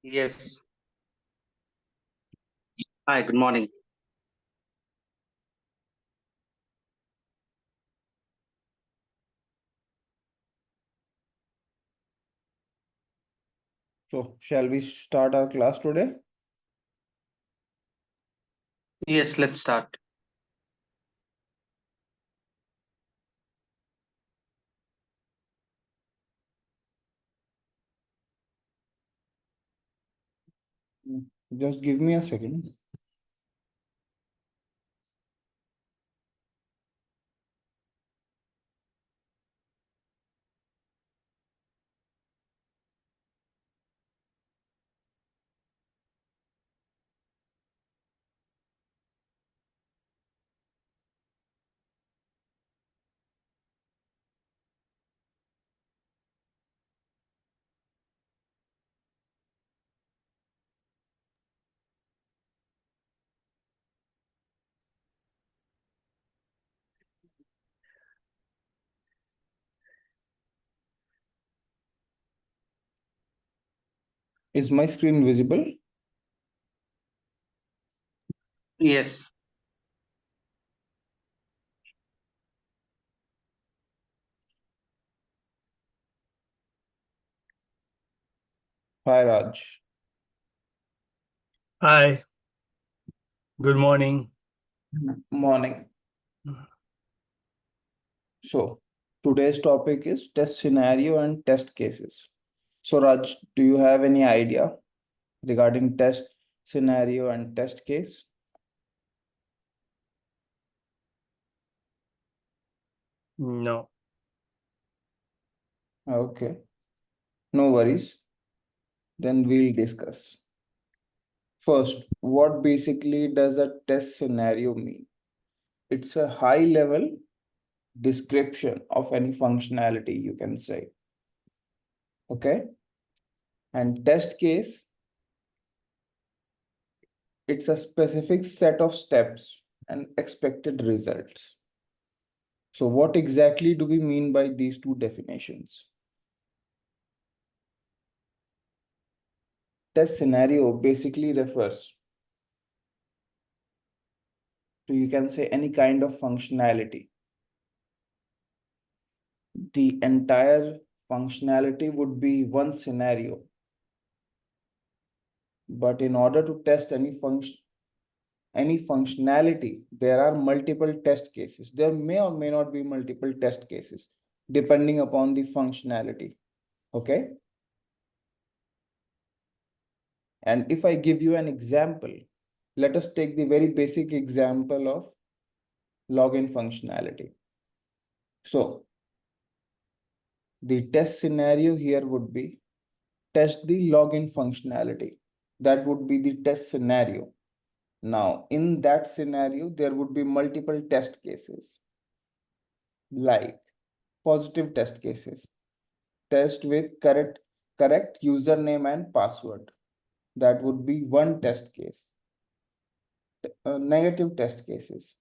Yes. Hi, good morning. So, shall we start our class today? Yes, let's start. Just give me a second. Is my screen visible? Yes. Hi, Raj. Hi, good morning. Morning. So, today's topic is test scenario and test cases. So, Raj, do you have any idea regarding test scenario and test case? No, Okay, no worries. Then we'll discuss. First, what basically does a test scenario mean? It's a high level description of any functionality, you can say. Okay. And test case, it's a specific set of steps and expected results. So what exactly do we mean by these two definitions? Test scenario basically refers to, you can say, any kind of functionality. The entire functionality would be one scenario. But in order to test any functionality, there are multiple test cases. There may or may not be multiple test cases, depending upon the functionality. Okay. And if I give you an example, let us take the very basic example of login functionality. So the test scenario here would be test the login functionality. That would be the test scenario. Now, in that scenario, there would be multiple test cases, like positive test cases. Test with correct username and password. That would be one test case. Negative test cases.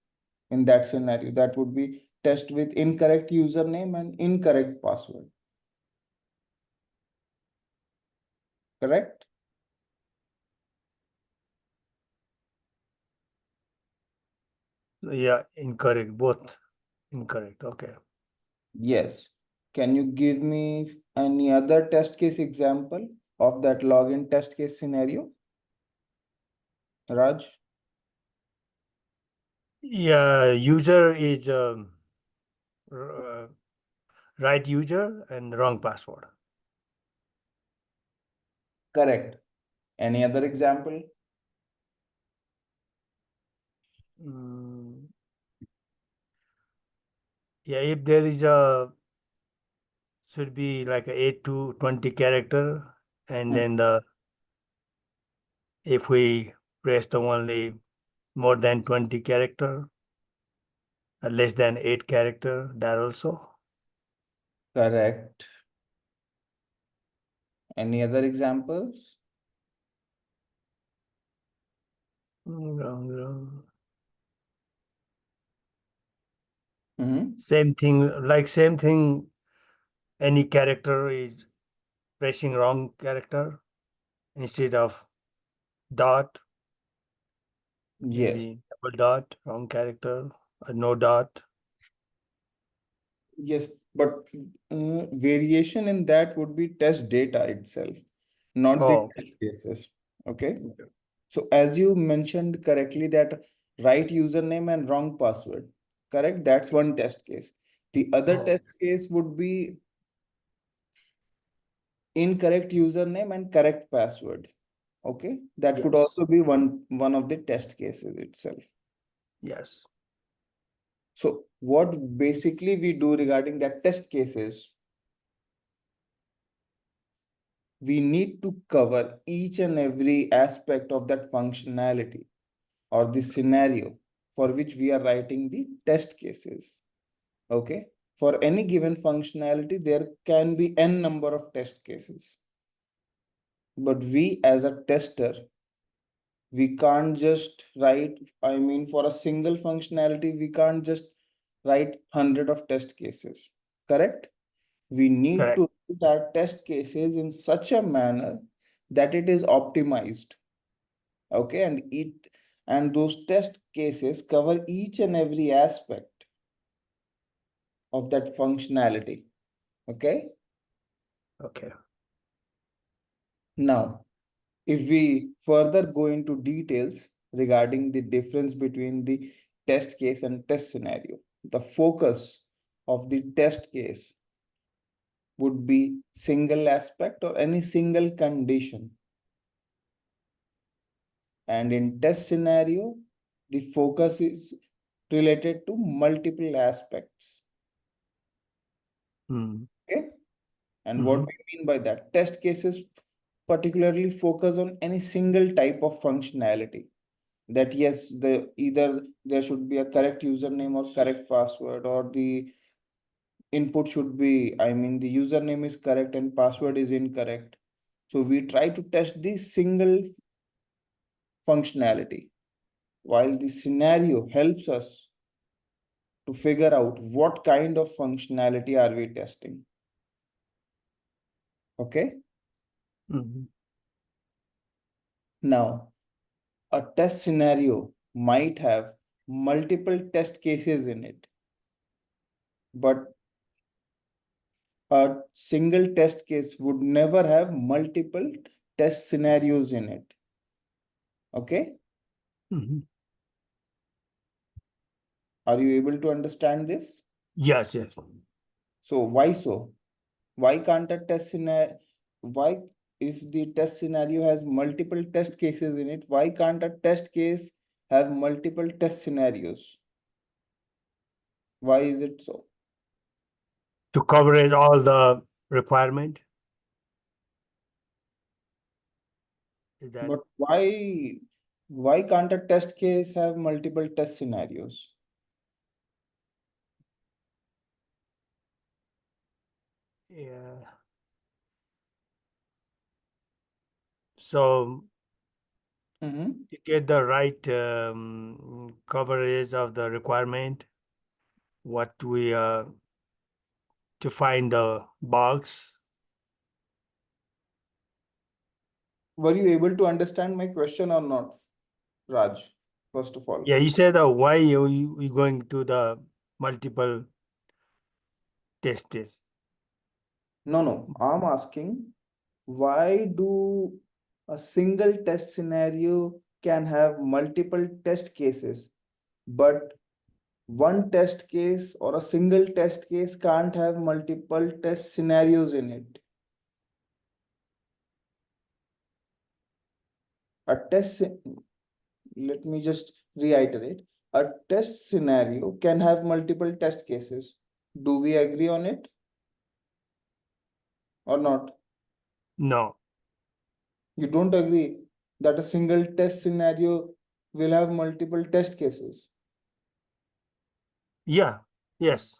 In that scenario, that would be test with incorrect username and incorrect password. Correct? yeah, incorrect, both incorrect. Okay. Yes. Can you give me any other test case example of that login test case scenario? Raj? Yeah, user is uh, right user and wrong password. Correct. Any other example? Mm, yeah, if there is a should be like a 8 to 20 character, and then the if we press the only more than 20 character, less than 8 character, that also. Correct. Any other examples? Wrong. Mm-hmm. Same thing, any character is pressing wrong character instead of dot, Yes, maybe double dot, wrong character, or no dot. yes, but variation in that would be test data itself, not the Oh, test cases. Okay. So as you mentioned correctly that right username and wrong password, correct? That's one test case. The other oh, test case would be incorrect username and correct password. Okay, that could yes, also be one of the test cases itself. yes. So what basically we do regarding that test cases, we need to cover each and every aspect of that functionality or the scenario for which we are writing the test cases. Okay. For any given functionality, there can be n number of test cases. But we as a tester, we can't just write, I mean, for a single functionality, we can't just write 100 of test cases. Correct? We need Correct. to write our test cases in such a manner that it is optimized. Okay, and those test cases cover each and every aspect of that functionality. Okay. Okay. Now, if we further go into details regarding the difference between the test case and test scenario, the focus of the test case would be single aspect or any single condition. And in test scenario, the focus is related to multiple aspects. Mm. Okay. And what we mean by that, test cases particularly focus on any single type of functionality. That yes, either there should be a correct username or correct password, or the input should be, I mean, the username is correct and password is incorrect. So we try to test the single functionality, while the scenario helps us to figure out what kind of functionality are we testing. Okay. Mhm. Now, a test scenario might have multiple test cases in it, but a single test case would never have multiple test scenarios in it. Okay. Mhm. Are you able to understand this? Yes, yes. So why so? Why can't a test scenario, why, if the test scenario has multiple test cases in it, why can't a test case have multiple test scenarios? Why is it so? To cover all the requirement. Is that But why can't a test case have multiple test scenarios? yeah? So Mhm. to get the right coverage of the requirement, what we to find the bugs. Were you able to understand my question or not, Raj? First of all. Yeah, you said why you going to the multiple tests. No, I'm asking why do a single test scenario can have multiple test cases, but one test case or a single test case can't have multiple test scenarios in it. A let me just reiterate. A test scenario can have multiple test cases. Do we agree on it or not? No. You don't agree that a single test scenario will have multiple test cases. Yeah. Yes.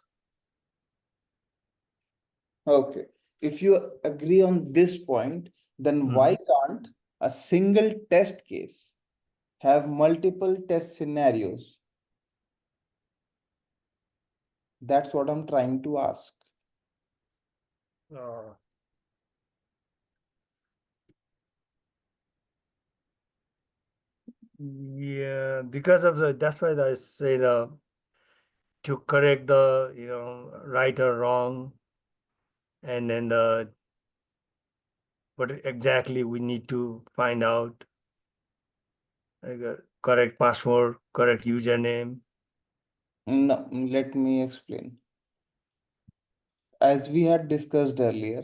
Okay. If you agree on this point, then why can't a single test case have multiple test scenarios? That's what I'm trying to ask. Uh, Yeah, because of that's why I say to correct the, right or wrong, and then what exactly we need to find out, like correct password, correct username. No, let me explain. As we had discussed earlier,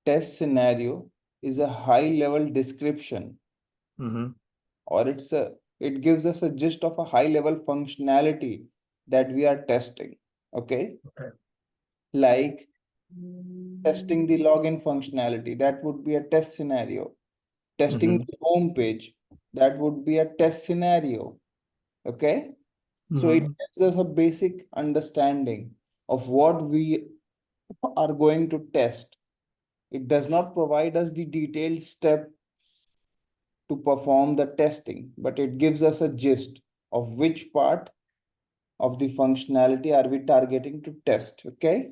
test scenario is a high level description, Mm-hmm. or it gives us a gist of a high level functionality that we are testing. Okay. Okay. Like testing the login functionality, that would be a test scenario. Testing Mm-hmm. the home page, that would be a test scenario. Okay. So it Mm-hmm. gives us a basic understanding of what we are going to test. It does not provide us the detailed step to perform the testing, but it gives us a gist of which part of the functionality are we targeting to test. Okay.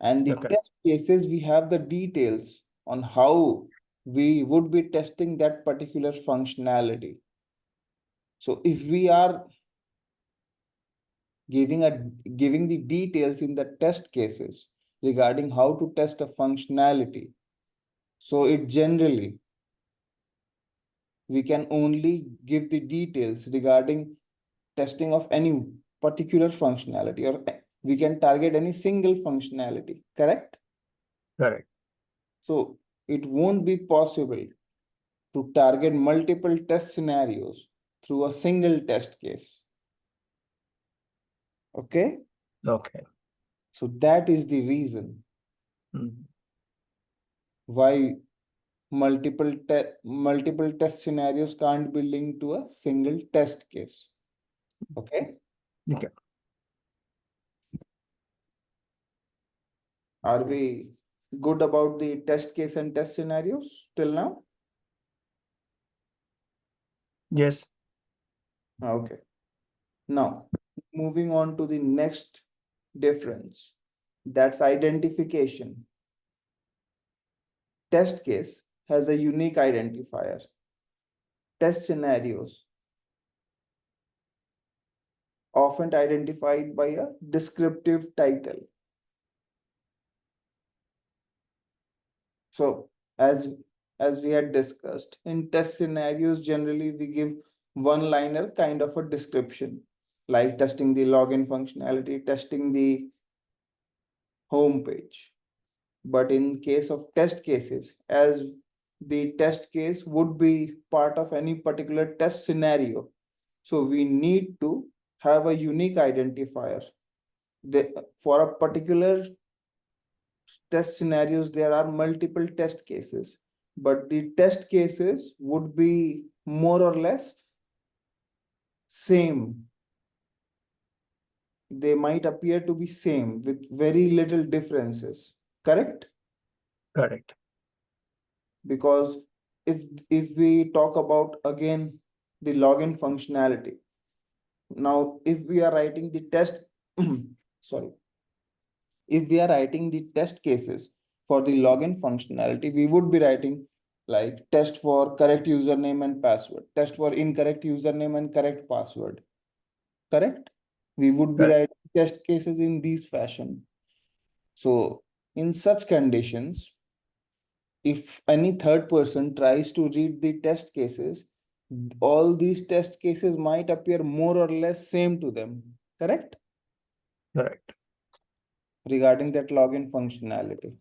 And the Okay. test cases, we have the details on how we would be testing that particular functionality. So if we are giving the details in the test cases regarding how to test a functionality, so it generally we can only give the details regarding testing of any particular functionality, or we can target any single functionality, correct? Correct. So it won't be possible to target multiple test scenarios through a single test case. Okay, Okay. so that is the reason Mm-hmm. why multiple test scenarios can't be linked to a single test case. Okay, Okay. are we good about the test case and test scenarios till now? Yes. Okay, now moving on to the next difference, that's identification. Test case has a unique identifier. Test scenarios often identified by a descriptive title. So as we had discussed, in test scenarios, generally we give one-liner kind of a description, like testing the login functionality, testing the home page. But in case of test cases, as the test case would be part of any particular test scenario, so we need to have a unique identifier. For a particular test scenarios, there are multiple test cases, but the test cases would be more or less same. They might appear to be same with very little differences, correct? Correct. Because if we talk about again the login functionality, now if we are writing the test sorry, if we are writing the test cases for the login functionality, we would be writing like test for correct username and password, test for incorrect username and correct password, correct? We would be Correct. writing test cases in this fashion. So in such conditions, if any third person tries to read the test cases, all these test cases might appear more or less same to them, correct? Correct. Regarding that login functionality.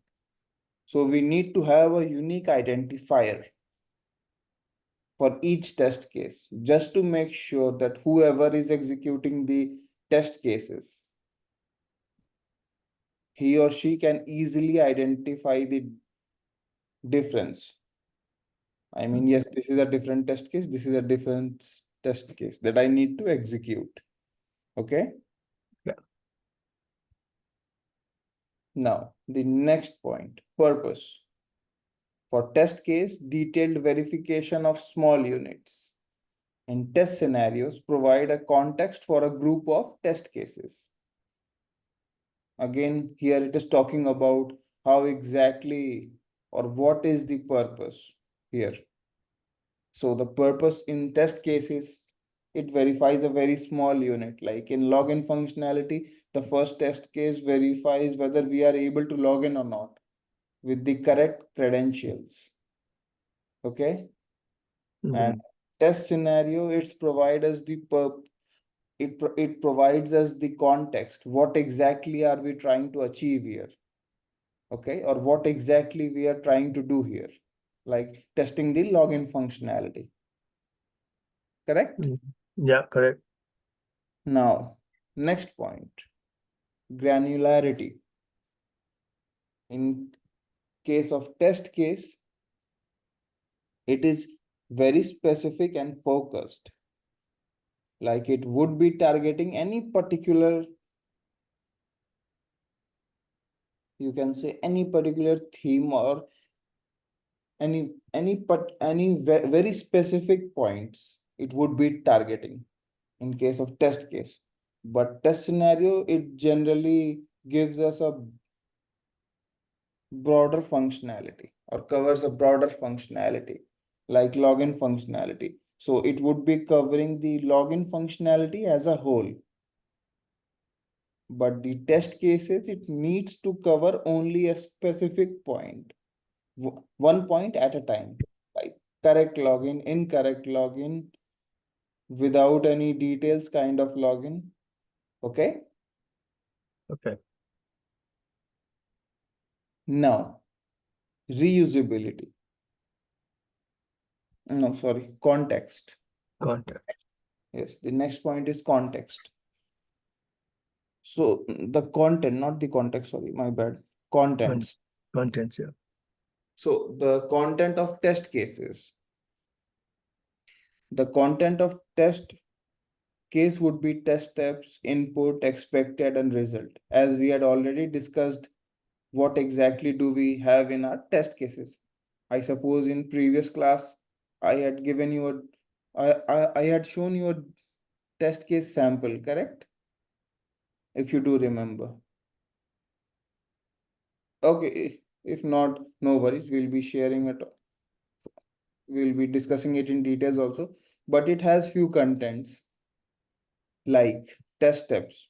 So we need to have a unique identifier for each test case, just to make sure that whoever is executing the test cases, he or she can easily identify the difference. I mean, yes, this is a different test case, this is a different test case that I need to execute. Okay. Yeah. Now, the next point, purpose. For test case, detailed verification of small units. And test scenarios provide a context for a group of test cases. Again, here it is talking about how exactly or what is the purpose here. So the purpose in test cases, it verifies a very small unit. Like in login functionality, the first test case verifies whether we are able to log in or not with the correct credentials. Okay. And Mhm. test scenario, it provides us the context. What exactly are we trying to achieve here? Okay, or what exactly we are trying to do here, like testing the login functionality. Correct? Mhm. Yeah, correct. Now, next point, granularity. In case of test case, it is very specific and focused. Like it would be targeting any particular, you can say any particular theme or any very specific points it would be targeting in case of test case. But test scenario, it generally gives us a broader functionality or covers a broader functionality like login functionality. So it would be covering the login functionality as a whole. But the test cases, it needs to cover only a specific point, one point at a time, like correct login, incorrect login, without any details kind of login. Okay. Okay. Now, reusability. No, sorry, context. Contact. Yes, the next point is context. So the content, not the context, sorry, my bad. Con Contents. Contents, yeah. So the content of test cases. The content of test case would be test steps, input, expected, and result. As we had already discussed, what exactly do we have in our test cases? I suppose in previous class, I had given you I had shown you a test case sample, correct? If you do remember. Okay, if not, no worries. We'll be sharing it. We'll be discussing it in details also, but it has few contents like test steps.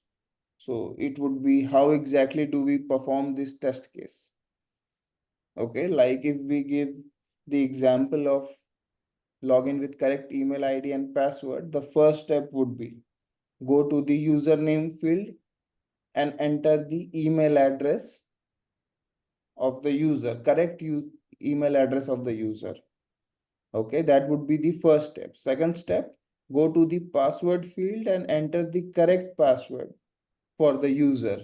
So it would be how exactly do we perform this test case? Okay, like if we give the example of login with correct email ID and password, the first step would be go to the username field and enter the email address of the user, correct email address of the user. Okay, that would be the first step. Second step, go to the password field and enter the correct password for the user.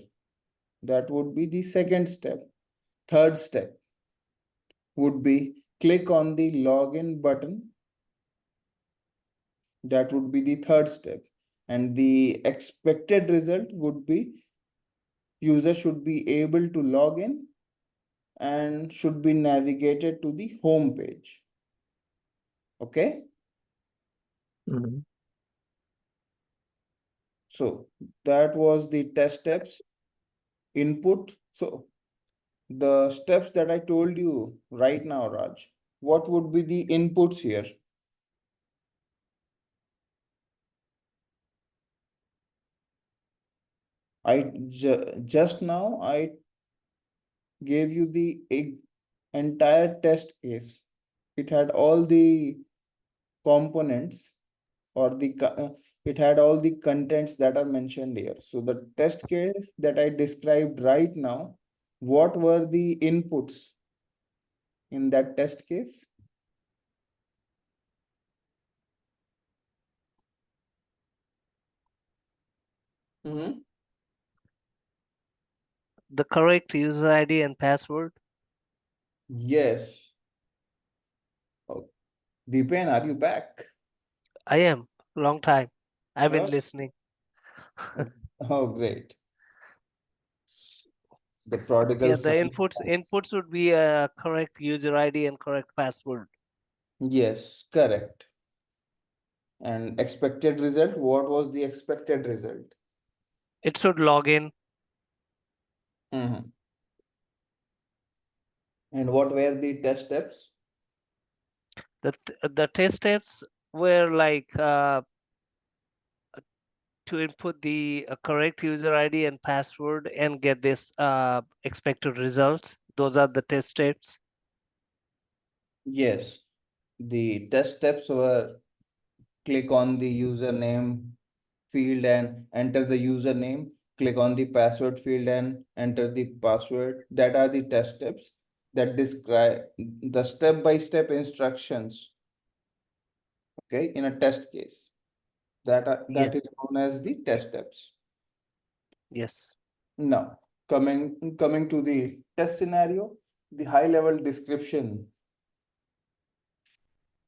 That would be the second step. Third step would be click on the login button. That would be the third step. And the expected result would be user should be able to log in and should be navigated to the home page. Okay. Mhm. So that was the test steps, input. So the steps that I told you right now, Raj, what would be the inputs here? Just now I gave you the entire test case. It had all the components or it had all the contents that are mentioned here. So the test case that I described right now, what were the inputs in that test case? The correct user ID and password. Yes. Oh, Deepen, are you back? I am. Long time. I've been Oh, listening. oh, great. The prodigal Yeah, the son. inputs would be a correct user ID and correct password. Yes, correct. And expected result, what was the expected result? It should log in. Mhm. And what were the test steps? The test steps were like to input the correct user ID and password and get this expected results. Those are the test steps. Yes, the test steps were click on the username field and enter the username, click on the password field and enter the password. That are the test steps that describe the step-by-step instructions, okay, in a test case. That Yes. is known as the test steps. Yes. Now, coming to the test scenario, the high-level description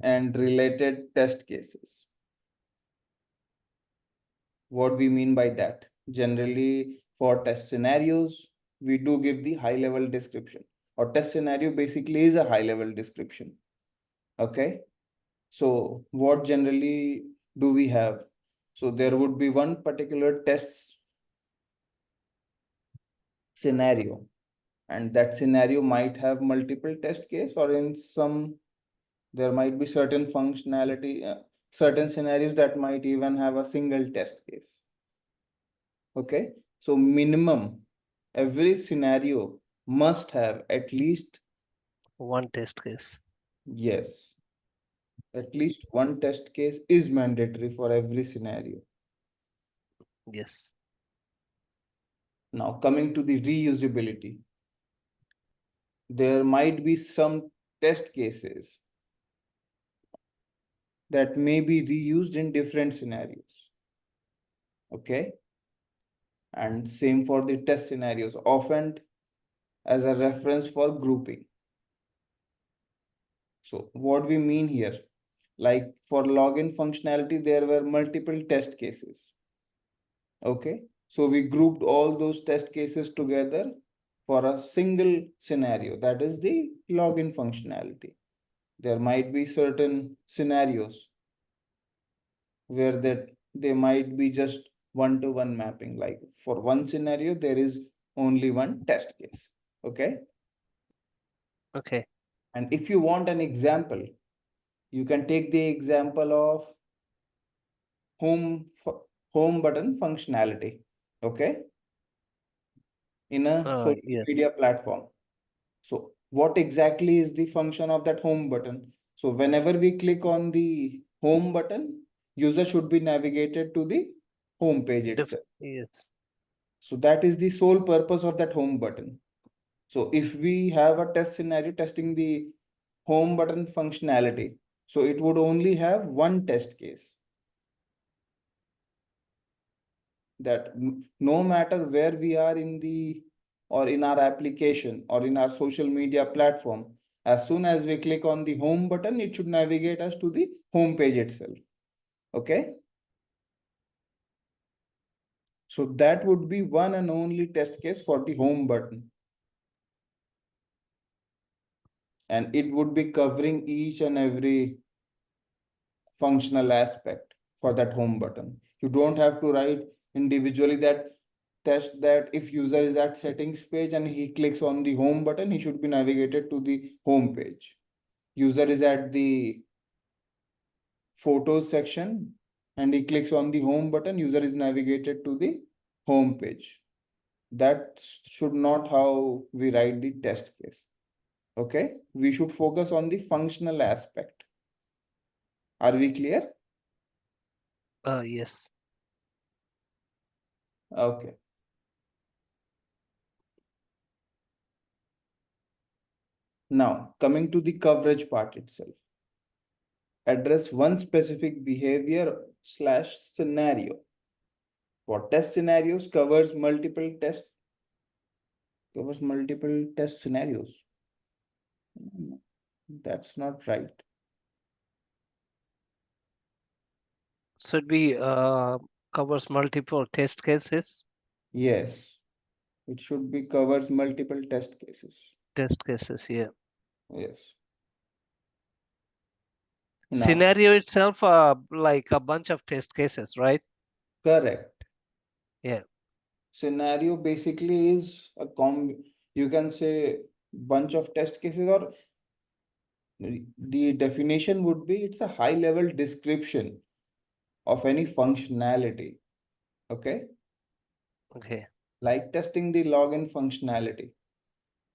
and related test cases. What we mean by that? Generally, for test scenarios, we do give the high-level description. Or test scenario basically is a high-level description. Okay. So what generally do we have? So there would be one particular test scenario, and that scenario might have multiple test case, or in some there might be certain functionality, certain scenarios that might even have a single test case. Okay, so minimum every scenario must have at least, One test case. yes, at least one test case is mandatory for every scenario. Yes. Now coming to the reusability, there might be some test cases that may be reused in different scenarios. Okay, and same for the test scenarios, often as a reference for grouping. So what we mean here, like for login functionality, there were multiple test cases. Okay, so we grouped all those test cases together for a single scenario, that is the login functionality. There might be certain scenarios where they might be just one-to-one mapping, like for one scenario, there is only one test case. Okay, Okay. and if you want an example, you can take the example of home button functionality, okay, in a social Yes. media platform. So what exactly is the function of that home button? So whenever we click on the home button, user should be navigated to the home page itself. Yes. So that is the sole purpose of that home button. So if we have a test scenario testing the home button functionality, so it would only have one test case. That no matter where we are in the or in our application or in our social media platform, as soon as we click on the home button, it should navigate us to the home page itself. Okay, so that would be one and only test case for the home button, and it would be covering each and every functional aspect for that home button. You don't have to write individually that test that if user is at settings page and he clicks on the home button, he should be navigated to the home page. User is at the photos section and he clicks on the home button, user is navigated to the home page. That should not how we write the test case. Okay, we should focus on the functional aspect. Are we clear? Yes. Okay. Now, coming to the coverage part itself. Address one specific behavior / scenario. For test scenarios, covers multiple test scenarios. That's not right. Should be covers multiple test cases. Yes, it should be covers multiple test cases. Test cases. Yeah. Yes. Now, Scenario itself, like a bunch of test cases, right? correct. Yeah. Scenario basically is a you can say bunch of test cases, or The definition would be it's a high level description of any functionality. Okay, Okay. like testing the login functionality,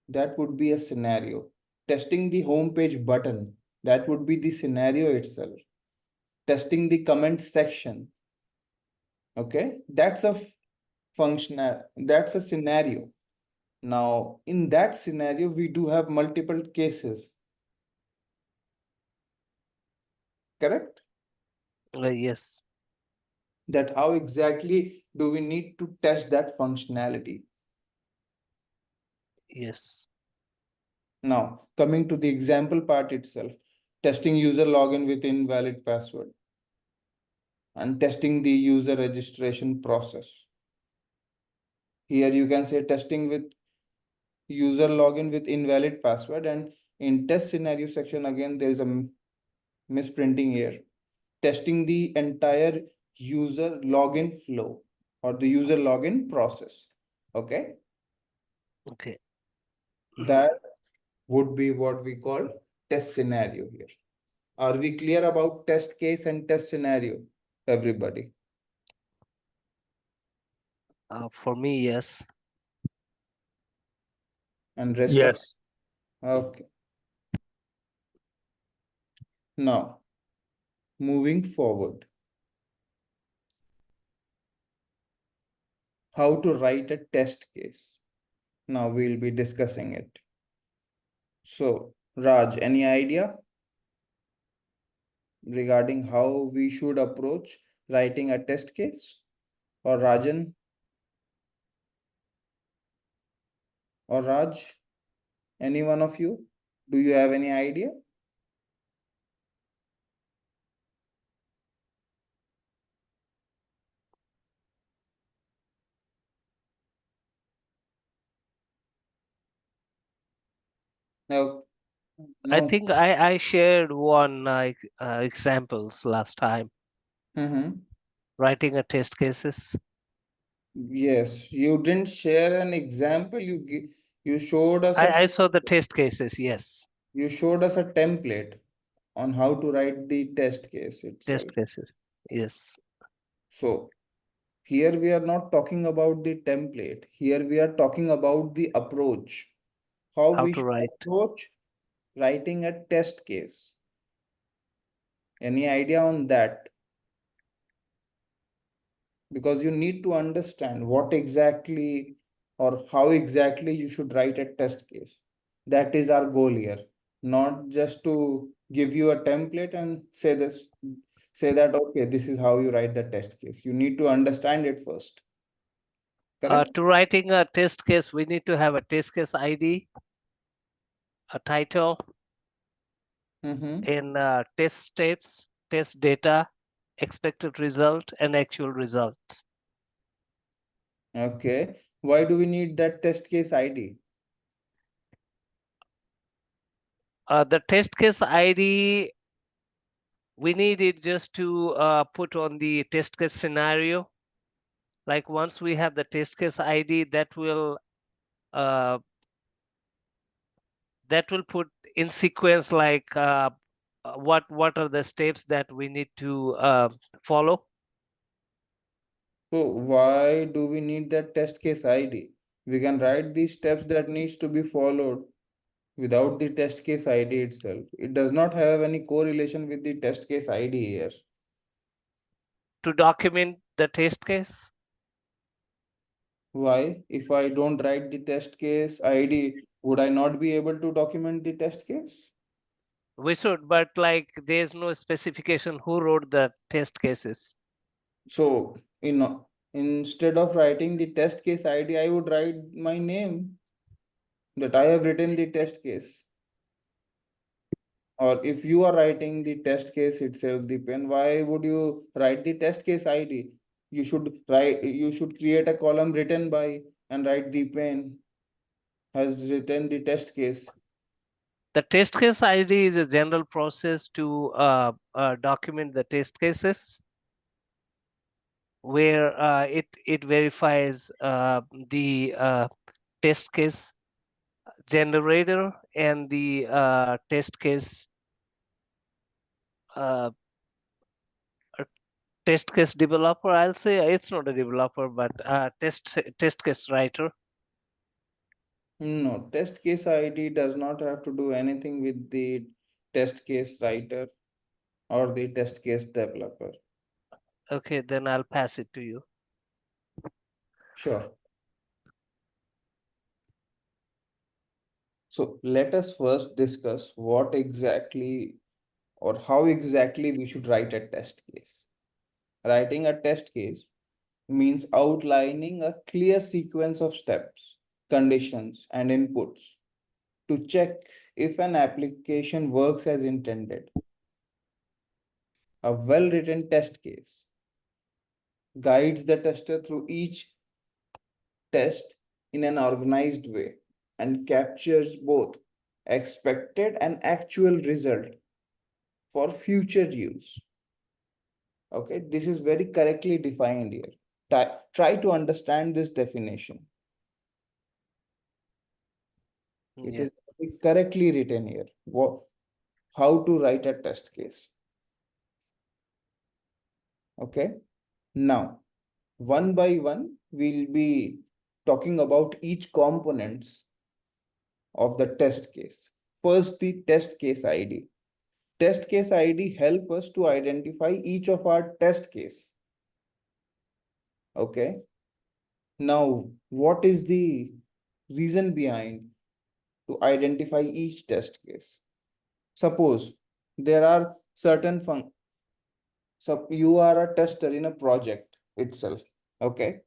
that would be a scenario. Testing the homepage button, that would be the scenario itself. Testing the comment section, okay, that's a functional, that's a scenario. Now, in that scenario, we do have multiple cases. Correct? Yes. That how exactly do we need to test that functionality? Yes. Now, coming to the example part itself, testing user login with invalid password and testing the user registration process. Here you can say testing with user login with invalid password, and in test scenario section, again, there is a misprinting here. Testing the entire user login flow or the user login process. Okay, Okay. that would be what we call test scenario here. Are we clear about test case and test scenario, everybody? For me, yes. And rest Yes. of, okay. Now, moving forward. How to write a test case. Now we'll be discussing it. So, Raj, any idea regarding how we should approach writing a test case? Or Rajan? Or Raj? Any one of you? Do you have any idea? No. I No. think I shared one examples last time, writing a test cases. Yes, you didn't share an example. You showed us I saw the test cases. Yes. you showed us a template on how to write the test case itself. Test cases. Yes. So here we are not talking about the template. Here we are talking about the approach. How How we to should write. approach writing a test case. Any idea on that? Because you need to understand what exactly or how exactly you should write a test case. That is our goal here. Not just to give you a template and say that, okay, this is how you write the test case. You need to understand it first. Correct? To writing a test case, we need to have a test case ID, a title, in test steps, test data, expected result, and actual result. Okay. Why do we need that test case ID? The test case ID, we need it just to put on the test case scenario. Like once we have the test case ID, that will put in sequence like what are the steps that we need to follow. So why do we need that test case ID? We can write the steps that needs to be followed without the test case ID itself. It does not have any correlation with the test case ID here. To document the test case. Why? If I don't write the test case ID, would I not be able to document the test case? We should, but like there's no specification who wrote the test cases. So, instead of writing the test case ID, I would write my name that I have written the test case. Or if you are writing the test case itself, Deepan, why would you write the test case ID? You should create a column written by and write Deepan has written the test case. The test case ID is a general process to document the test cases, where it verifies the test case generator and the test case uh, a test case developer. I'll say it's not a developer, but test case writer. No, test case ID does not have to do anything with the test case writer or the test case developer. Okay, then I'll pass it to you. Sure. So let us first discuss what exactly or how exactly we should write a test case. Writing a test case means outlining a clear sequence of steps, conditions, and inputs to check if an application works as intended. A well-written test case guides the tester through each test in an organized way and captures both expected and actual result for future use. Okay, this is very correctly defined here. Try to understand this definition. It Yeah. is correctly written here. How to write a test case. Okay, now one by one, we'll be talking about each components of the test case. First, the test case ID. Test case ID help us to identify each of our test case. Okay. Now, what is the reason behind to identify each test case? Suppose there are certain so you are a tester in a project itself. Okay.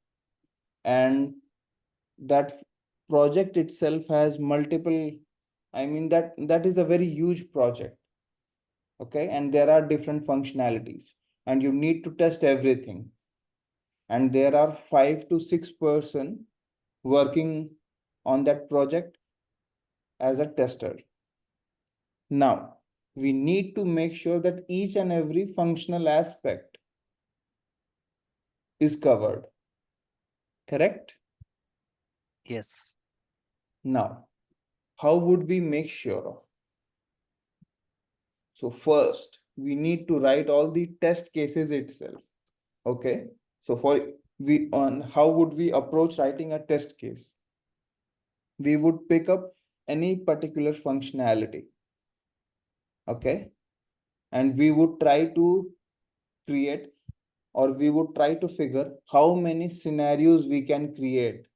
And that project itself has multiple, I mean that is a very huge project. Okay, and there are different functionalities and you need to test everything, and there are 5 to 6 person working on that project as a tester. Now we need to make sure that each and every functional aspect is covered, correct? Yes. Now how would we make sure of? So first we need to write all the test cases itself. Okay, so for we on how would we approach writing a test case? We would pick up any particular functionality. Okay, and we would try to create, or we would try to figure how many scenarios we can create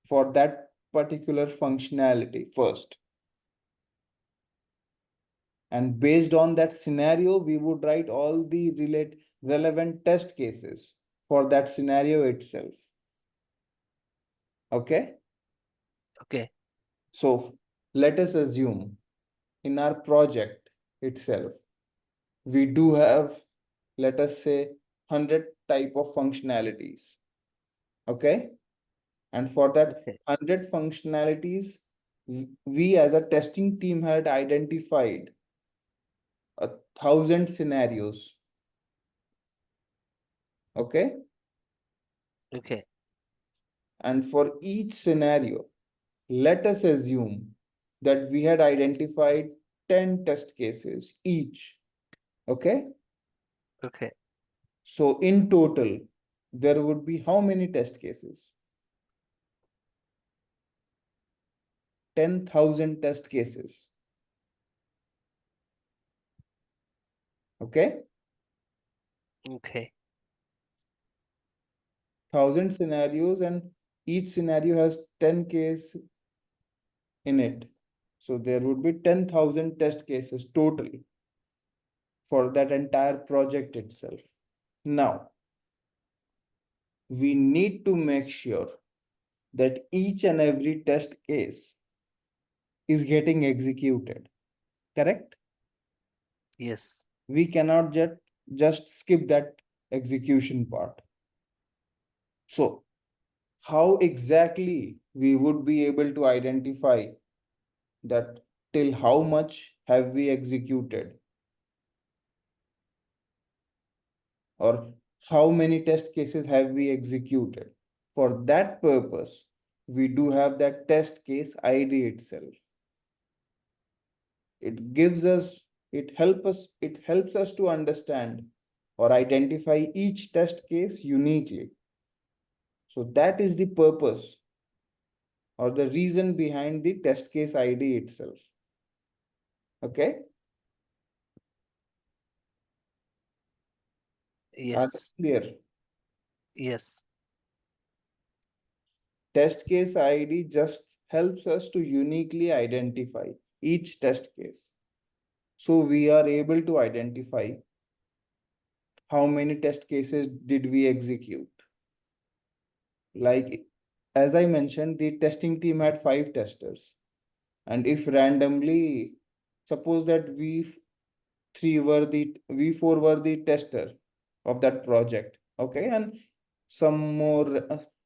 for that particular functionality first. And based on that scenario, we would write all the relevant test cases for that scenario itself. Okay. Okay. So let us assume in our project itself, we do have, let us say, 100 type of functionalities. Okay. And for that Okay. 100 functionalities, we as a testing team had identified 1,000 scenarios. Okay. Okay. And for each scenario, let us assume that we had identified 10 test cases each. Okay. Okay. So in total, there would be how many test cases? 10,000 test cases. Okay. Okay. 1,000 scenarios and each scenario has 10 case in it. So there would be 10,000 test cases total for that entire project itself. Now, we need to make sure that each and every test case is getting executed, correct? Yes. We cannot just skip that execution part. So how exactly we would be able to identify that till how much have we executed, or how many test cases have we executed? For that purpose, we do have that test case ID itself. It gives us it helps us to understand or identify each test case uniquely. So that is the purpose or the reason behind the test case ID itself. Okay? Are Yes, they clear? yes, Test case ID just helps us to uniquely identify each test case. So we are able to identify how many test cases did we execute. Like, as I mentioned, the testing team had 5 testers. And if randomly, suppose that we four were the tester of that project. Okay. And some more,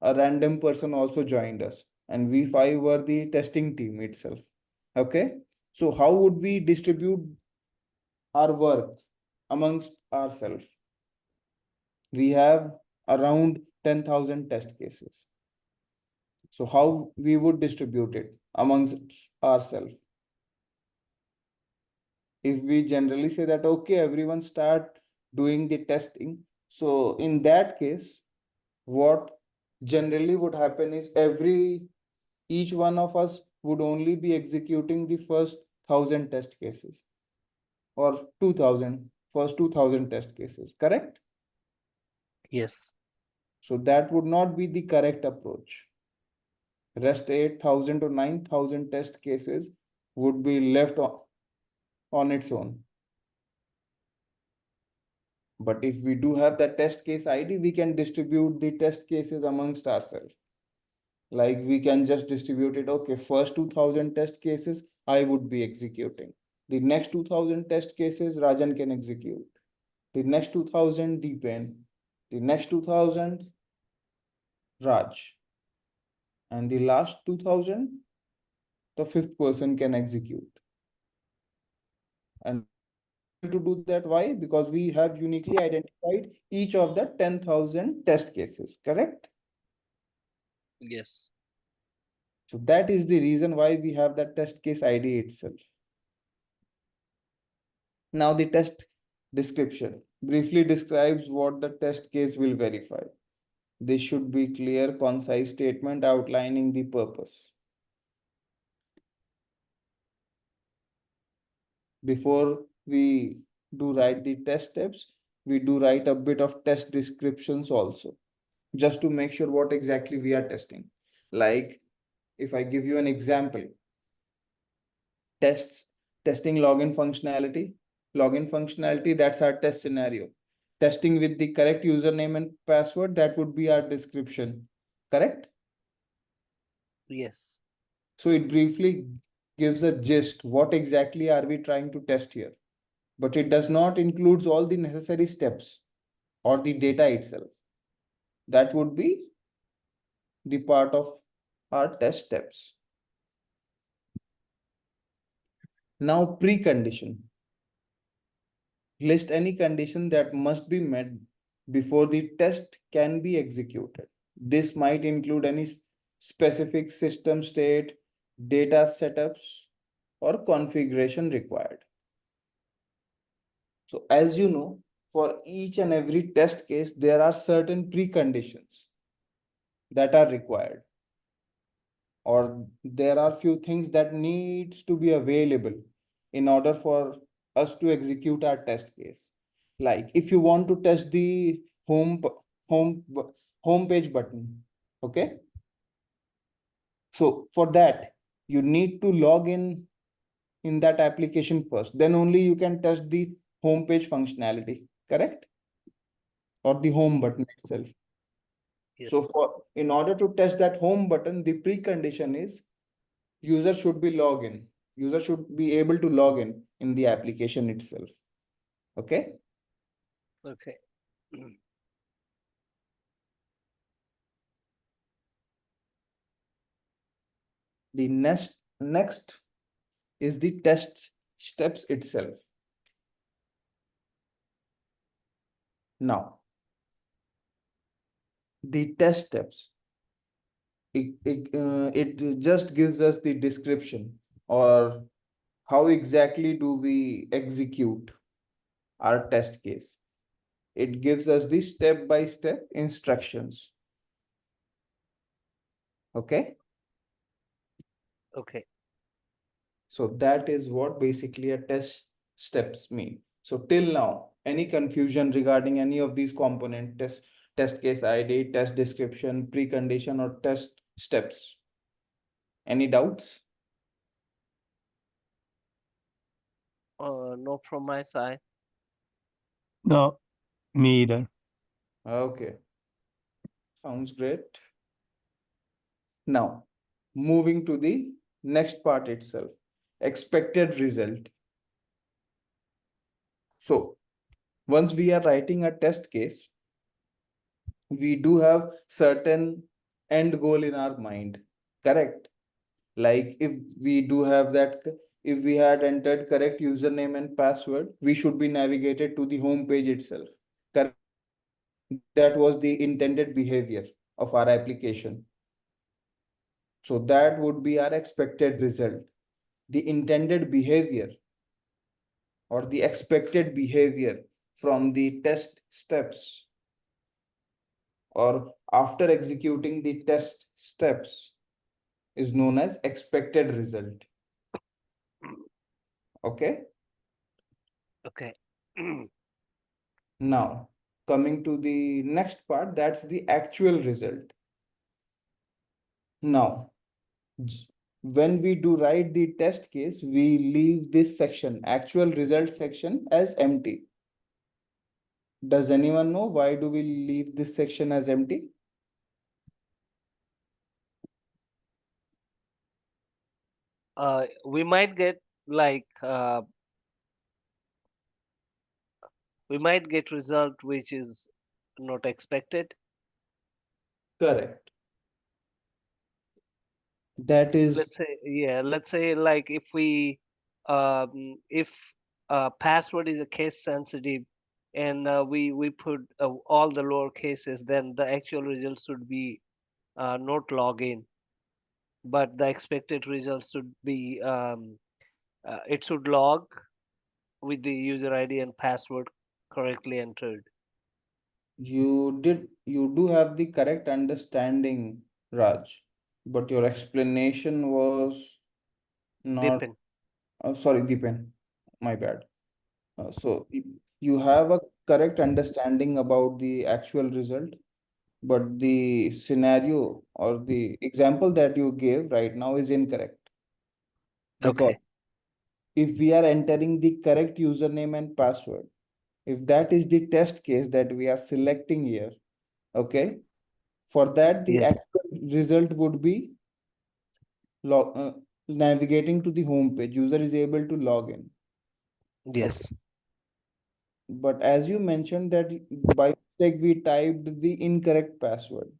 a random person also joined us. And we 5 were the testing team itself. Okay. So how would we distribute our work amongst ourselves? We have around 10,000 test cases. So how we would distribute it amongst ourselves? If we generally say that, okay, everyone start doing the testing. So in that case, what generally would happen is each one of us would only be executing the first 1,000 test cases or 2,000 test cases, correct? yes, So that would not be the correct approach. Rest 8,000 to 9,000 test cases would be left on its own. But if we do have that test case ID, we can distribute the test cases amongst ourselves. Like we can just distribute it, okay, first 2,000 test cases, I would be executing. The next 2,000 test cases, Rajan can execute. The next 2,000, Deepen. The next 2,000, Raj. And the last 2,000, the 5th person can execute. And to do that, why? Because we have uniquely identified each of the 10,000 test cases, correct? yes. So that is the reason why we have that test case ID itself. Now the test description briefly describes what the test case will verify. This should be clear, concise statement outlining the purpose. Before we do write the test steps, we do write a bit of test descriptions also, just to make sure what exactly we are testing. Like if I give you an example, testing login functionality, that's our test scenario. Testing with the correct username and password, that would be our description, correct? Yes, So it briefly gives a gist, what exactly are we trying to test here? But it does not include all the necessary steps or the data itself. That would be the part of our test steps. Now precondition. List any condition that must be met before the test can be executed. This might include any specific system state, data setups, or configuration required. So as you know, for each and every test case, there are certain preconditions that are required, or there are few things that needs to be available in order for us to execute our test case. Like if you want to test the home page button, okay? So for that, you need to log in that application first. Then only you can test the home page functionality, correct? Or the home button itself. So yes, in order to test that home button, the precondition is user should be log in. User should be able to log in the application itself. Okay. okay. The next is the test steps itself. Now, the test steps, it just gives us the description or how exactly do we execute our test case? It gives us the step-by-step instructions. Okay, Okay. so that is what basically a test steps mean. So till now, any confusion regarding any of these component test case ID, test description, precondition, or test steps? Any doubts? No, from my side. No, me either. Okay, sounds great. Now, moving to the next part itself, expected result. So, once we are writing a test case, we do have certain end goal in our mind, correct? Like if we do have that, if we had entered correct username and password, we should be navigated to the home page itself. Correct? That was the intended behavior of our application. So that would be our expected result. The intended behavior or the expected behavior from the test steps or after executing the test steps is known as expected result. Okay. Okay. Now, coming to the next part, that's the actual result. Now, when we do write the test case, we leave this section, actual result section, as empty. Does anyone know why do we leave this section as empty? We might get like we might get result which is not expected. Correct. That is Let's say like if password is a case sensitive and we put all the lower cases, then the actual result should be not login, but the expected result should be it should log with the user ID and password correctly entered. you do have the correct understanding, Raj, but your explanation was not, Depend. sorry, Deepan, my bad. So you have a correct understanding about the actual result, but the scenario or the example that you gave right now is incorrect. Because Okay. if we are entering the correct username and password, if that is the test case that we are selecting here, okay, for that the Yes. actual result would be navigating to the home page. User is able to log in. Yes. But as you mentioned that by mistake we typed the incorrect password.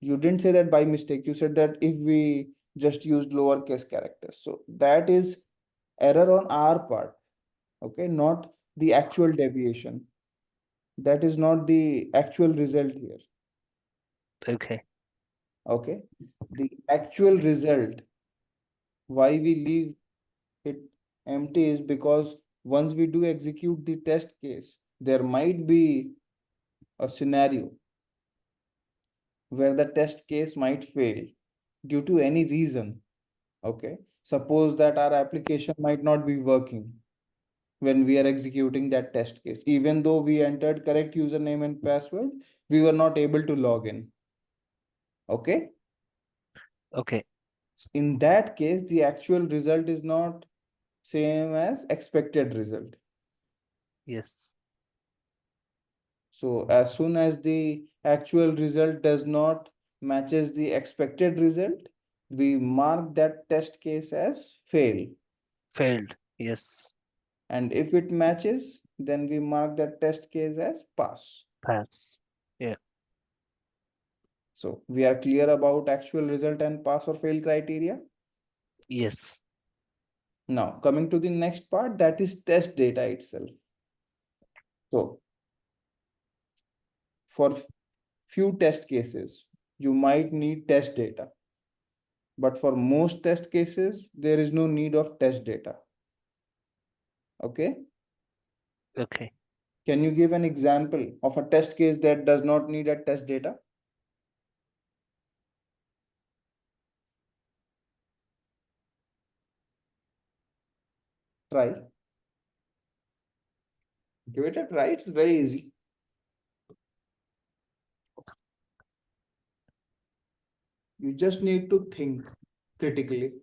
You didn't say that by mistake. You said that if we just used lowercase characters. So that is error on our part. Okay, not the actual deviation. That is not the actual result here. Okay. Okay, the actual result, why we leave it empty is because once we do execute the test case, there might be a scenario where the test case might fail due to any reason. Okay, suppose that our application might not be working when we are executing that test case. Even though we entered correct username and password, we were not able to log in. Okay, Okay. in that case, the actual result is not same as expected result. Yes. So as soon as the actual result does not matches the expected result, we mark that test case as fail. Failed. Yes. And if it matches, then we mark that test case as pass. Pass. Yeah. So we are clear about actual result and pass or fail criteria. Yes. Now coming to the next part, that is test data itself. So for few test cases, you might need test data. But for most test cases, there is no need of test data. Okay. Okay. Can you give an example of a test case that does not need a test data? Try. Give it a try. It's very easy. You just need to think critically.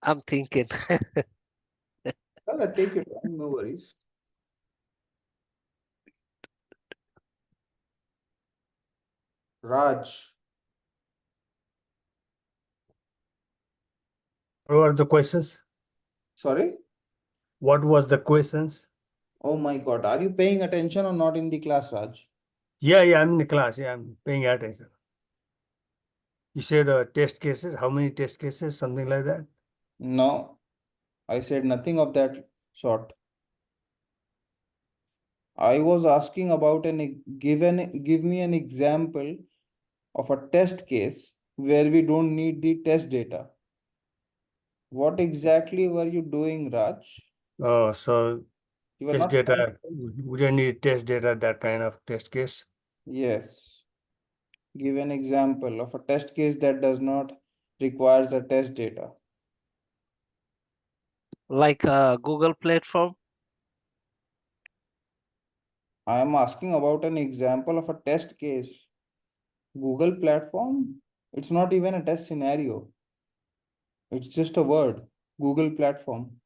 I'm thinking. Well, take your time, no worries. Raj, What were the questions? sorry? What was the questions? Oh my God, are you paying attention or not in the class, Raj? Yeah, I'm in the class. Yeah, I'm paying attention. You say the test cases, how many test cases, something like that? No, I said nothing of that sort. I was asking about give me an example of a test case where we don't need the test data. What exactly were you doing, Raj? Oh, so You were test not trying. data, we don't need test data, that kind of test case. Yes. Give an example of a test case that does not requires a test data. Like a Google platform. I am asking about an example of a test case. Google platform, it's not even a test scenario. It's just a word, Google platform.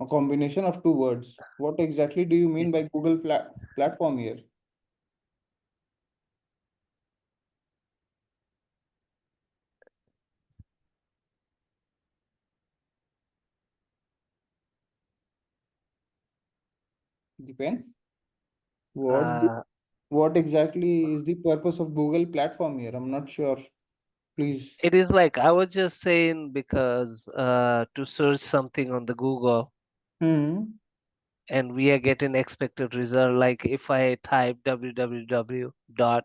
A combination of two words. What exactly do you mean by Google platform here? Depend. Uh, What exactly is the purpose of Google platform here? I'm not sure. Please. it is like I was just saying because to search something on the Google Hmm. and we are getting expected result. Like if I type www dot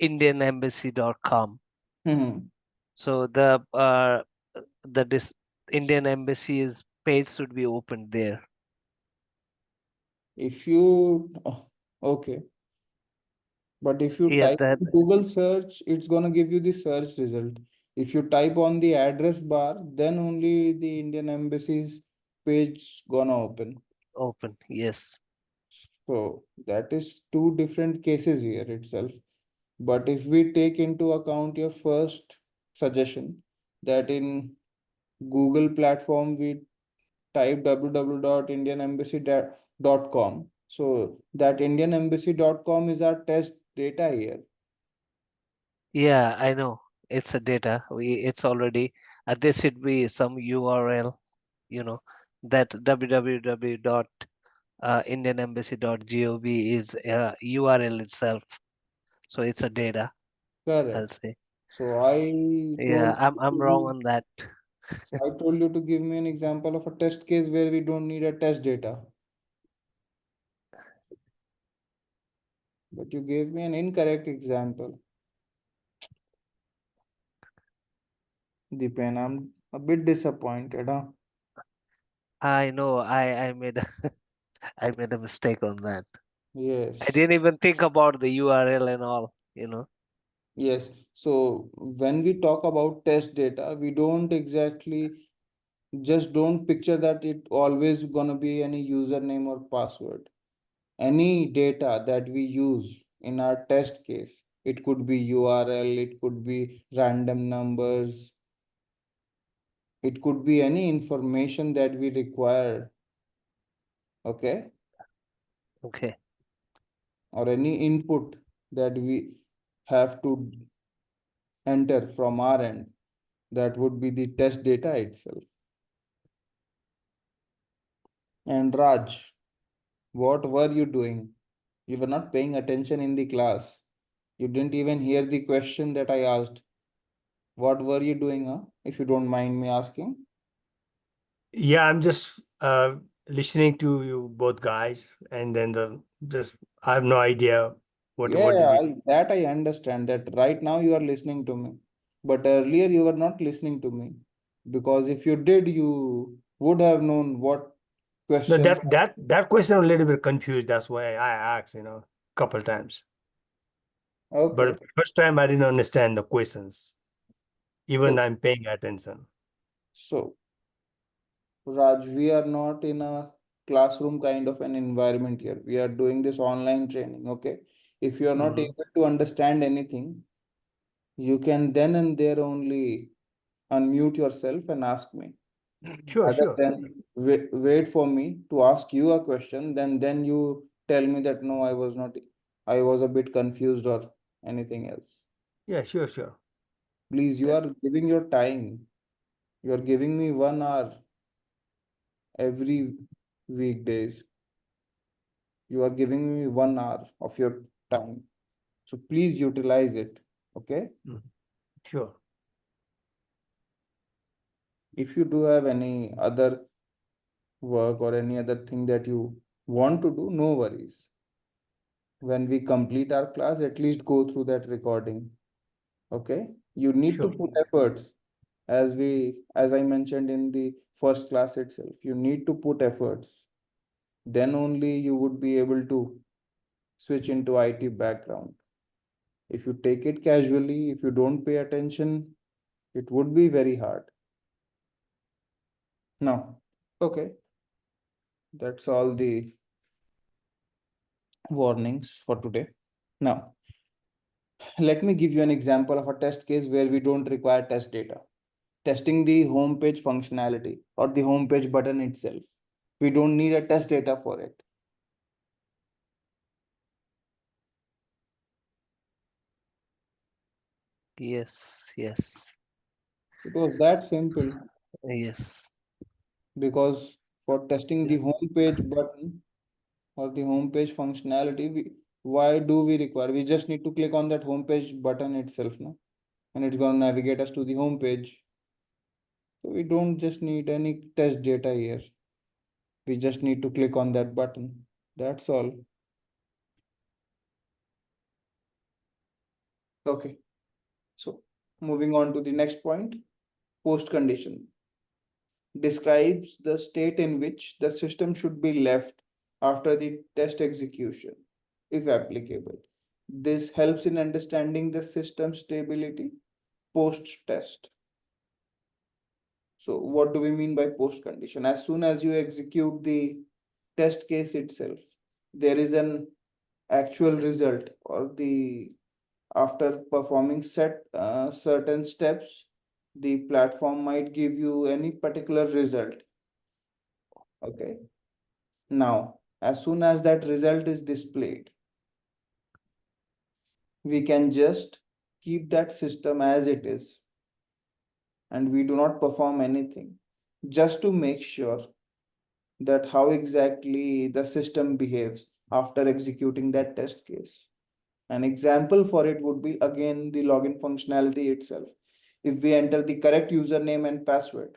indianembassy.com. Hmm. So the Indian Embassy's page should be opened there. If you okay, but if you Yeah, type that Google search, it's gonna give you the search result. If you type on the address bar, then only the Indian Embassy's page gonna open. open. Yes. So that is two different cases here itself. But if we take into account your first suggestion that in Google platform we type www.indianembassy.com. So that indianembassy.com is our test data here. Yeah, I know. It's a data. It's already there should be some URL, you know, that www dot indianembassy.gov is URL itself. So it's a data, I'll Correct. say. So I Yeah, told I'm wrong on that. so I told you to give me an example of a test case where we don't need a test data. But you gave me an incorrect example. Deepan, I'm a bit disappointed, huh? I know I made a I made a mistake on that. I Yes. didn't even think about the URL and all, you know. Yes. So when we talk about test data, we don't exactly just don't picture that it always gonna be any username or password. Any data that we use in our test case, it could be URL, it could be random numbers, it could be any information that we require, okay, Okay. or any input that we have to enter from our end. That would be the test data itself. And Raj, what were you doing? You were not paying attention in the class. You didn't even hear the question that I asked. What were you doing, huh? If you don't mind me asking. Yeah, I'm just listening to you both guys, and then the just I have no idea What Yeah, did we? that I understand that right now you are listening to me, but earlier you were not listening to me because if you did, you would have known what No, questions. that question I'm a little bit confused. That's why I asked, couple times. Okay, But the first time I didn't understand the questions. Even so I'm paying attention. so Raj, we are not in a classroom kind of an environment here. We are doing this online training. Okay, if you are not Mhm. able to understand anything, you can then and there only unmute yourself and ask me. Sure, Rather sure. than wait for me to ask you a question, then you tell me that no, I was not, I was a bit confused or anything else. Yeah, sure, sure. Please, you Uh, are giving your time. You are giving me 1 hour every weekdays. You are giving me 1 hour of your time. So please utilize it. Okay. mhm. Sure. If you do have any other work or any other thing that you want to do, no worries. When we complete our class, at least go through that recording. Okay, you need to Sure. put efforts, as I mentioned in the first class itself. You need to put efforts, then only you would be able to switch into IT background. If you take it casually, if you don't pay attention, it would be very hard. Now, okay, that's all the warnings for today. Now, let me give you an example of a test case where we don't require test data. Testing the home page functionality or the home page button itself. We don't need a test data for it. Yes, yes, It was that simple yes. because for testing the Yeah. home page button or the home page functionality, why do we require? We just need to click on that home page button itself, no? And it's going to navigate us to the home page. So we don't just need any test data here. We just need to click on that button. That's all. Okay. So moving on to the next point, post condition describes the state in which the system should be left after the test execution, if applicable. This helps in understanding the system stability post-test. So what do we mean by post-condition? As soon as you execute the test case itself, there is an actual result or the after performing certain steps, the platform might give you any particular result. Okay. Now, as soon as that result is displayed, we can just keep that system as it is and we do not perform anything just to make sure that how exactly the system behaves after executing that test case. An example for it would be again the login functionality itself. If we enter the correct username and password,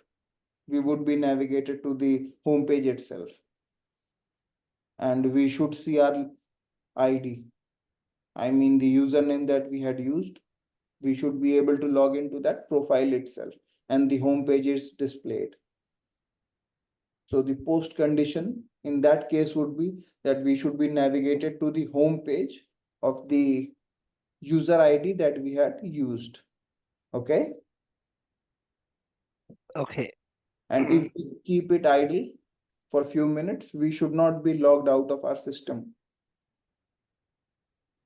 we would be navigated to the home page itself and we should see our ID. I mean the username that we had used, we should be able to log into that profile itself and the home page is displayed. So the post condition in that case would be that we should be navigated to the home page of the user ID that we had used. Okay. Okay. And if we keep it idle for a few minutes, we should not be logged out of our system.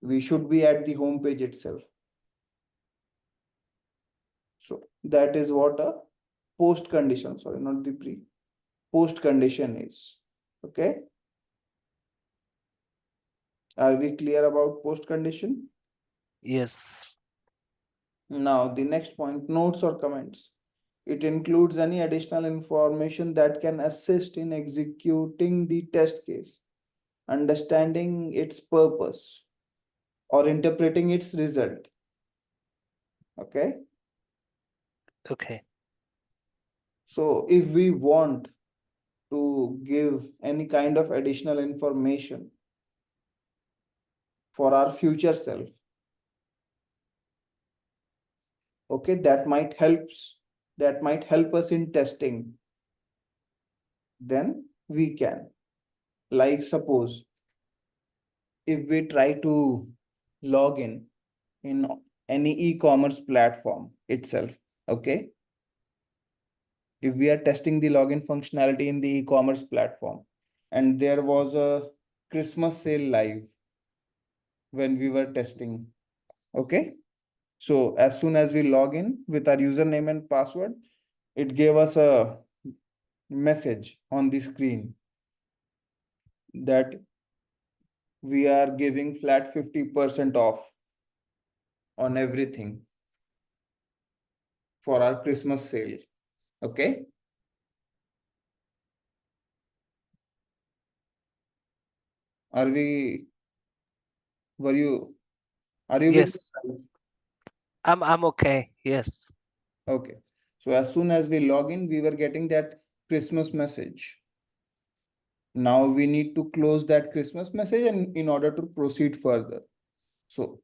We should be at the home page itself. So that is what a post condition, sorry, not the pre, post condition is. Okay. Are we clear about post condition? Yes. Now the next point, notes or comments. It includes any additional information that can assist in executing the test case, understanding its purpose, or interpreting its result. Okay. Okay. So if we want to give any kind of additional information, for our future self. Okay, that might help us in testing. Then we can, like suppose if we try to log in any e-commerce platform itself, okay? If we are testing the login functionality in the e-commerce platform and there was a Christmas sale live when we were testing, okay? So as soon as we log in with our username and password, it gave us a message on the screen that we are giving flat 50% off on everything for our Christmas sale. Okay. Are you, are you with Yes, me? I'm okay. Yes. Okay. So as soon as we log in, we were getting that Christmas message. Now we need to close that Christmas message and in order to proceed further. So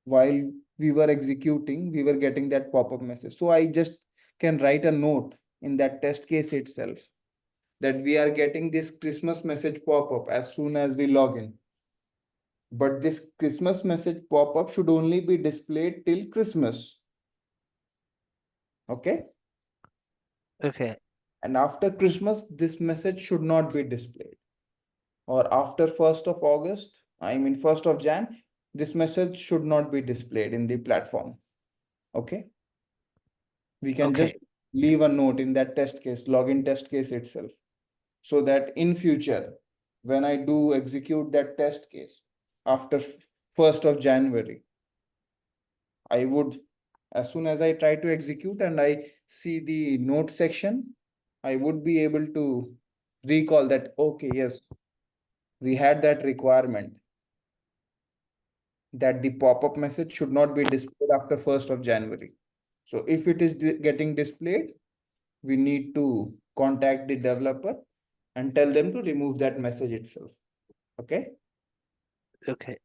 while we were executing, we were getting that pop-up message. So I just can write a note in that test case itself that we are getting this Christmas message pop-up as soon as we log in. But this Christmas message pop-up should only be displayed till Christmas. Okay. Okay. And after Christmas, this message should not be displayed. Or after 1st of August, I mean 1st of Jan, this message should not be displayed in the platform. Okay. We can Okay. just leave a note in that test case, login test case itself. So that in future, when I do execute that test case after 1st of January, I would, as soon as I try to execute and I see the note section, I would be able to recall that, okay, yes, we had that requirement that the pop-up message should not be displayed after 1st of January. So if it is getting displayed, we need to contact the developer and tell them to remove that message itself. Okay. Okay.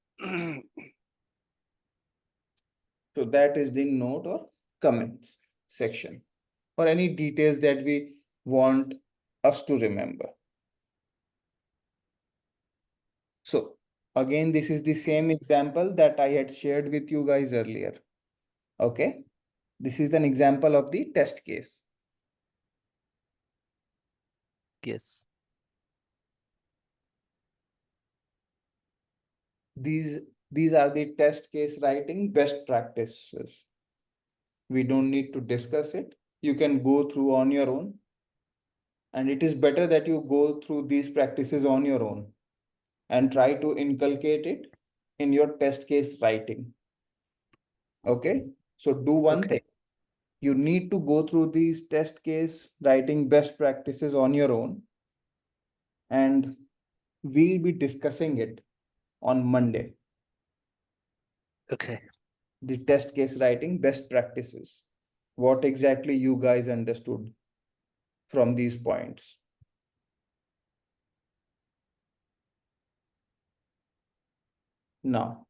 So that is the note or comments section or any details that we want us to remember. So again, this is the same example that I had shared with you guys earlier. Okay. This is an example of the test case. Yes. These are the test case writing best practices. We don't need to discuss it. You can go through on your own. And it is better that you go through these practices on your own and try to inculcate it in your test case writing. Okay. So do one thing. You need to go through these test case writing best practices on your own. And we'll be discussing it on Monday. Okay. The test case writing best practices. What exactly you guys understood from these points. Now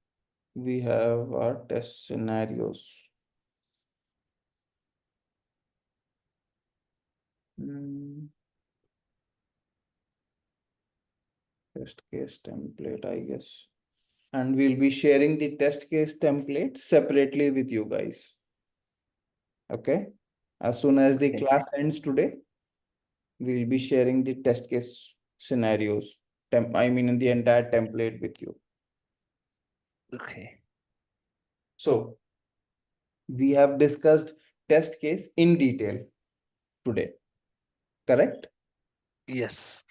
we have our test scenarios. Test case template, I guess. And we'll be sharing the test case template separately with you guys. Okay. As soon as the Okay. class ends today, we'll be sharing the test case scenarios. I mean, in the entire template with you. Okay. So we have discussed test case in detail today, correct? Yes.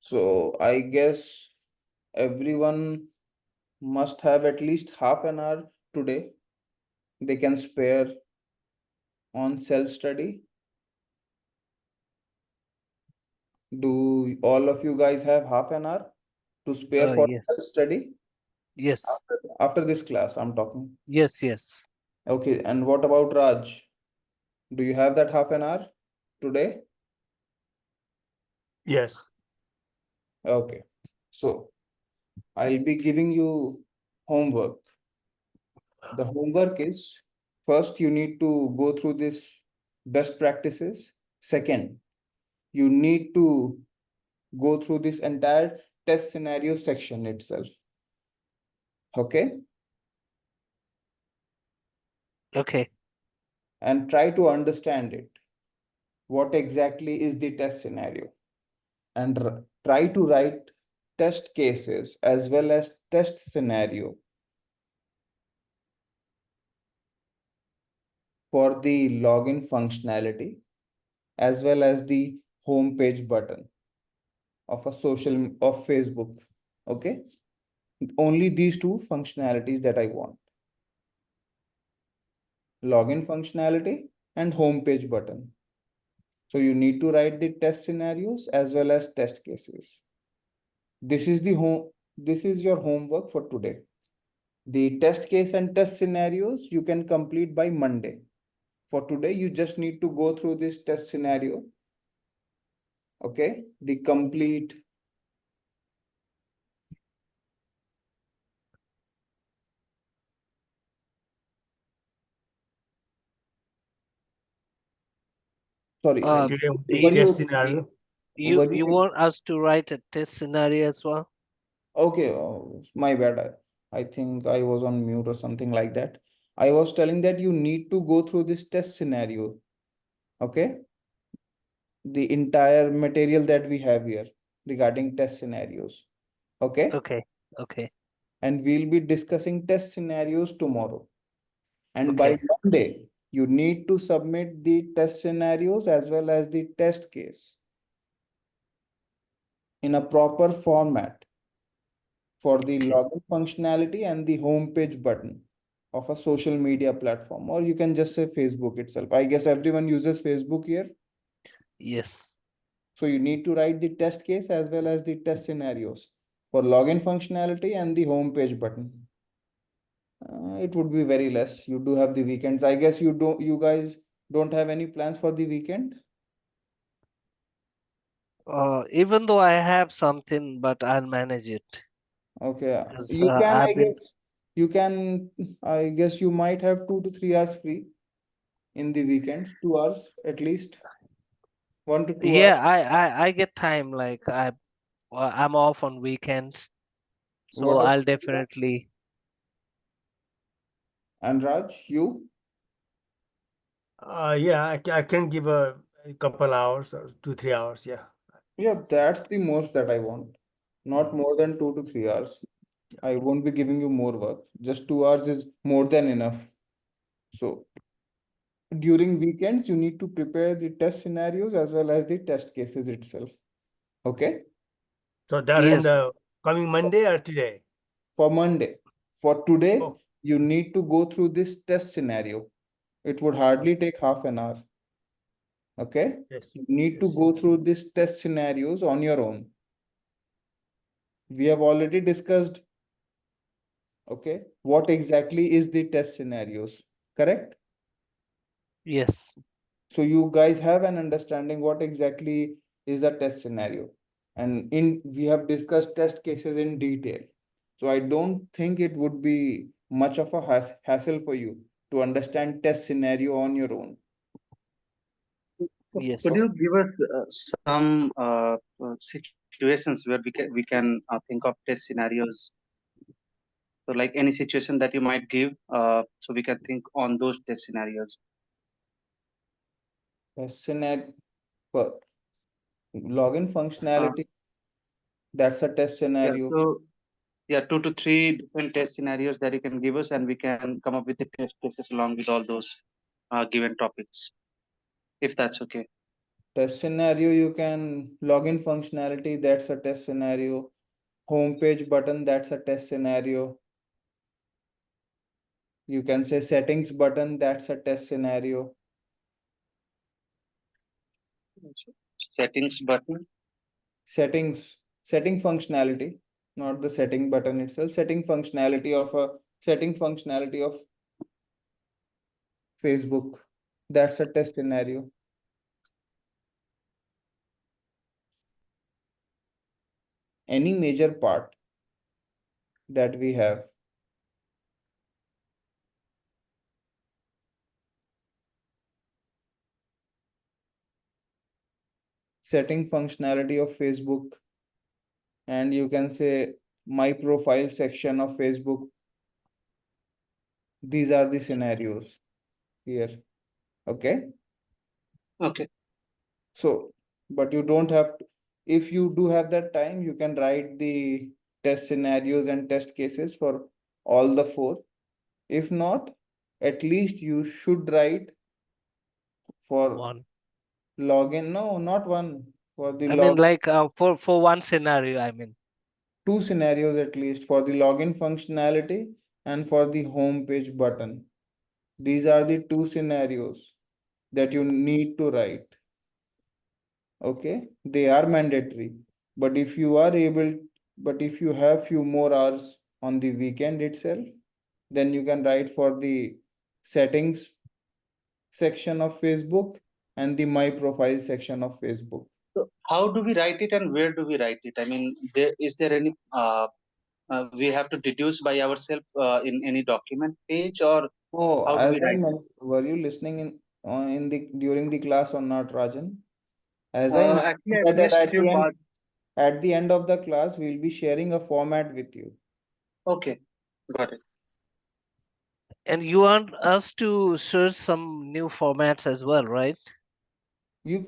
So I guess everyone must have at least half an hour today. They can spare on self-study. Do all of you guys have half an hour to spare for Yes. self-study? Yes. After this class, I'm talking. Yes. Yes. Okay, and what about Raj? Do you have that half an hour today? Yes. Okay, so I'll be giving you homework. The homework is, first you need to go through this best practices. Second, you need to go through this entire test scenario section itself. Okay? Okay. And try to understand it. What exactly is the test scenario? And try to write test cases as well as test scenario for the login functionality as well as the home page button of Facebook. Okay, only these two functionalities that I want: login functionality and home page button. So you need to write the test scenarios as well as test cases. This is your homework for today. The test case and test scenarios you can complete by Monday. For today, you just need to go through this test scenario. Okay, the complete sorry. Uh, Today Were only you test scenario. were you you want us to write a test scenario as well? okay? My bad. I think I was on mute or something like that. I was telling that you need to go through this test scenario. Okay, the entire material that we have here regarding test scenarios. Okay, Okay. Okay. and we'll be discussing test scenarios tomorrow. And by Okay. Monday, you need to submit the test scenarios as well as the test case in a proper format for the Okay. login functionality and the homepage button of a social media platform, or you can just say Facebook itself. I guess everyone uses Facebook here. Yes. So you need to write the test case as well as the test scenarios for login functionality and the homepage button. It would be very less. You do have the weekends. I guess you guys don't have any plans for the weekend. Even though I have something, but I'll manage it Okay, because you can, I've been. I guess you might have 2 to 3 hours free in the weekends, 2 hours at least, 1 to 2 hours. Yeah, I get time. Like I'm off on weekends, so What I'll about you, Raj? definitely. And Raj, you? Yeah, I can give a couple hours or 2 3 hours. Yeah. Yeah, that's the most that I want. Not more than 2 to 3 hours. I won't be giving you more work. Just 2 hours is more than enough. So during weekends, you need to prepare the test scenarios as well as the test cases itself. Okay? So that in Yes. the coming Monday or today? For Monday. For today, Oh, you need to go through this test scenario. It would hardly take half an hour. Okay? yes, You need to yes. go through these test scenarios on your own. We have already discussed, okay, what exactly is the test scenarios, correct? Yes. So you guys have an understanding what exactly is a test scenario. And we have discussed test cases in detail. So I don't think it would be much of a hassle for you to understand test scenario on your own. Could Yes. you give us some situations where we can think of test scenarios? So like any situation that you might give, so we can think on those test scenarios. Test scenario, login Uh, functionality, that's a test yeah. scenario. So yeah, 2 to 3 different test scenarios that you can give us, and we can come up with the test cases along with all those given topics, if that's okay. Test scenario, you can login functionality, that's a test scenario. Homepage button, that's a test scenario. You can say settings button, that's a test scenario. Settings button. Setting functionality, not the setting button itself, setting functionality of Facebook, that's a test scenario. Any major part that we have, setting functionality of Facebook, and you can say my profile section of Facebook. These are the scenarios here. Okay. Okay. So, but you don't have to, if you do have that time, you can write the test scenarios and test cases for all the four. If not, at least you should write for One. login. No, not one. For the I mean, log, like for one scenario, I mean. two scenarios at least for the login functionality and for the home page button. These are the two scenarios that you need to write. Okay, they are mandatory. But if you are able, but if you have few more hours on the weekend itself, then you can write for the settings section of Facebook and the my profile section of Facebook. So how do we write it and where do we write it? I mean, is there any we have to deduce by ourselves in any document page, or Oh, how do as we I write it? mentioned, were you listening in the during the class or not, Rajan? As I Actually, I mentioned that missed at few the end, parts. at the end of the class, we'll be sharing a format with you. Okay, got it. And you want us to search some new formats as well, right? You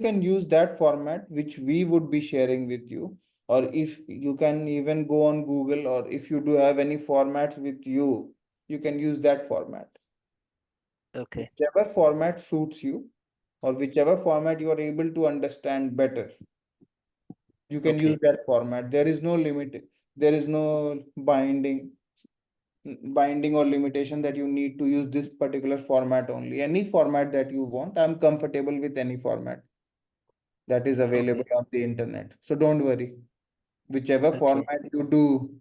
can use that format which we would be sharing with you, or if you can even go on Google, or if you do have any formats with you, you can use that format. Okay. Whichever format suits you, or whichever format you are able to understand better, you can Okay. use that format. There is no limit, there is no binding or limitation that you need to use this particular format only. Any format that you want, I'm comfortable with any format that is available on the internet. So don't worry. Whichever Okay. format you do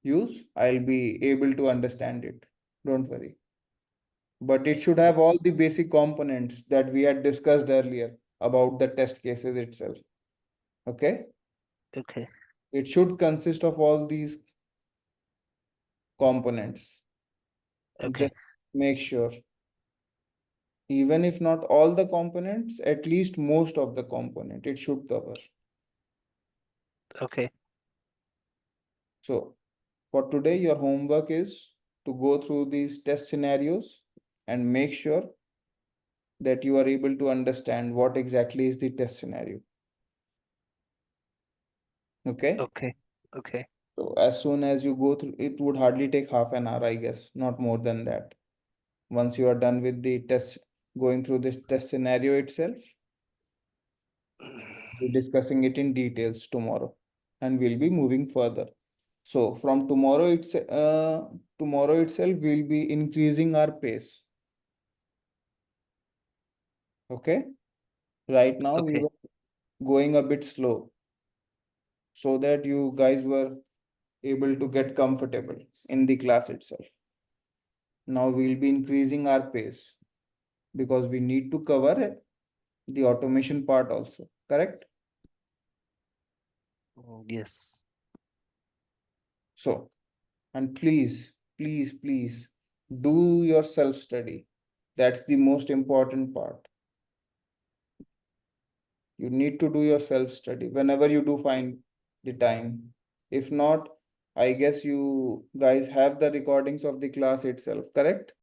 use, I'll be able to understand it. Don't worry. But it should have all the basic components that we had discussed earlier about the test cases itself. Okay? Okay. It should consist of all these components. Okay. Just make sure. Even if not all the components, at least most of the component, it should cover. Okay. So for today, your homework is to go through these test scenarios and make sure that you are able to understand what exactly is the test scenario. Okay. Okay. Okay. So as soon as you go through, it would hardly take half an hour, I guess, not more than that. Once you are done with the test, going through this test scenario itself, we're discussing it in details tomorrow, and we'll be moving further. So from tomorrow itself, we'll be increasing our pace. Okay. Right now we Okay. were going a bit slow, so that you guys were able to get comfortable in the class itself. Now we'll be increasing our pace because we need to cover the automation part also, correct? Yes. So, and please, please, please do your self-study. That's the most important part. You need to do your self-study whenever you do find the time. If not, I guess you guys have the recordings of the class itself, correct?